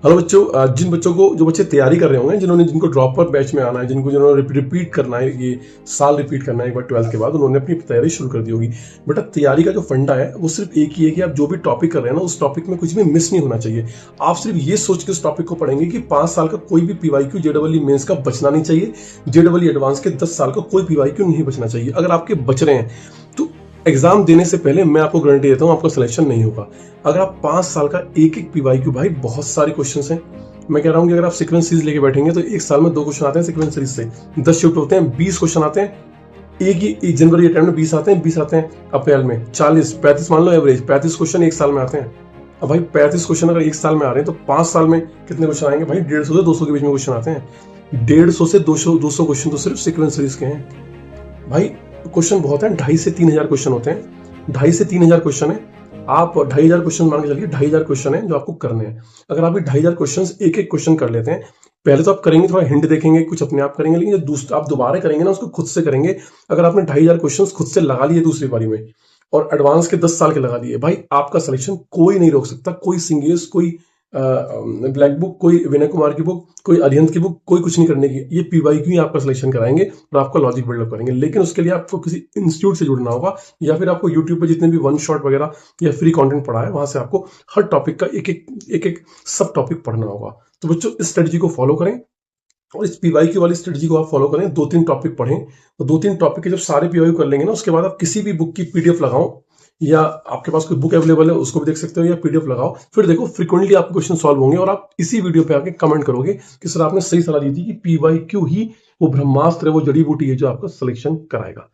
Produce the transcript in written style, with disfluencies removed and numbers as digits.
Hello बच्चों, जिन बच्चों को जो बच्चे तैयारी कर रहे होंगे, जिनको ड्रॉपर बैच में आना है, जिन्होंने रिपीट करना है, ये साल रिपीट करना है एक बार 12th के बाद, उन्होंने अपनी तैयारी शुरू कर दी होगी। बेटा, तैयारी का जो फंडा है वो सिर्फ एक ही है कि आप जो भी टॉपिक कर रहे हैं ना, उस टॉपिक में कुछ भी मिस नहीं होना चाहिए। आप सिर्फ ये सोच के उस टॉपिक को पढ़ेंगे कि 5 साल का कोई भी पीवाईक्यू जेडब्ल्यू मेंस का बचना नहीं चाहिए, जेडब्ल्यू एडवांस के 10 साल का कोई पीवाईक्यू नहीं बचना चाहिए। अगर आपके बच रहे हैं तो एग्जाम देने से पहले मैं आपको गारंटी देता हूं आपका सिलेक्शन नहीं होगा। अगर आप 5 साल का एक एक पीवाईक्यू, भाई बहुत सारे क्वेश्चंस हैं। मैं कह रहा हूं कि अगर आप सीक्वेंस सीरीज लेके बैठेंगे तो एक साल में 2 क्वेश्चन आते हैं सीक्वेंस सीरीज से, 10 शिफ्ट होते हैं, 20 क्वेश्चन आते हैं। एक जनवरी अटेम्प्ट में 20 आते हैं, 20 आते हैं अप्रैल में, 40 35 मान लो एवरेज 35 क्वेश्चन एक साल में आते हैं। अब भाई 35 क्वेश्चन अगर एक साल में आ रहे हैं तो 5 साल में कितने क्वेश्चन आएंगे? भाई 150 से 200 के बीच में क्वेश्चन आते हैं। 150 से 200 क्वेश्चन तो सिर्फ सीक्वेंस सीरीज के हैं। भाई क्वेश्चन बहुत है, 2,500 से 3,000 क्वेश्चन होते हैं। 2,500 से 3,000 क्वेश्चन है। आप 2,500 क्वेश्चन मान के चलिए, 2,500 क्वेश्चन है जो आपको करने हैं। अगर आप 2,500 क्वेश्चन एक एक क्वेश्चन कर लेते हैं, पहले तो आप करेंगे थोड़ा हिंट देखेंगे, कुछ अपने आप करेंगे, लेकिन जो आप दोबारा करेंगे ना उसको खुद से करेंगे। अगर आपने 2,500 क्वेश्चन खुद से लगा लिए दूसरी बारी में और एडवांस के 10 साल के लगा दिए, भाई आपका सिलेक्शन कोई नहीं रोक सकता। कोई सिंगेस, कोई ब्लैक बुक, कोई विनय कुमार की बुक, कोई अरिहंत की बुक, कोई कुछ नहीं करने की। ये पीवाईक्यू ही आपका सिलेक्शन कराएंगे और आपका लॉजिक बिल्डअप करेंगे। लेकिन उसके लिए आपको किसी इंस्टीट्यूट से जुड़ना होगा, या फिर आपको यूट्यूब पे जितने भी वन शॉट वगैरह या फ्री कंटेंट पढ़ा है वहां से आपको हर टॉपिक का एक सब टॉपिक पढ़ना होगा। तो बच्चों, इस स्ट्रेटजी को फॉलो करें और इस पीवाईक्यू वाली स्ट्रेटजी को आप फॉलो करें। 2-3 टॉपिक पढ़ें और 2-3 टॉपिक के जब सारे पीवाईक्यू कर लेंगे ना, उसके बाद आप किसी भी बुक की पीडीएफ लगाओ, या आपके पास कोई बुक अवेलेबल है उसको भी देख सकते हो, या पीडीएफ लगाओ। फिर देखो फ्रीक्वेंटली आपके क्वेश्चन सॉल्व होंगे और आप इसी वीडियो पे आके कमेंट करोगे कि सर आपने सही सलाह दी थी कि पीवाईक्यू ही वो ब्रह्मास्त्र है, वो जड़ी बूटी है जो आपका सिलेक्शन कराएगा।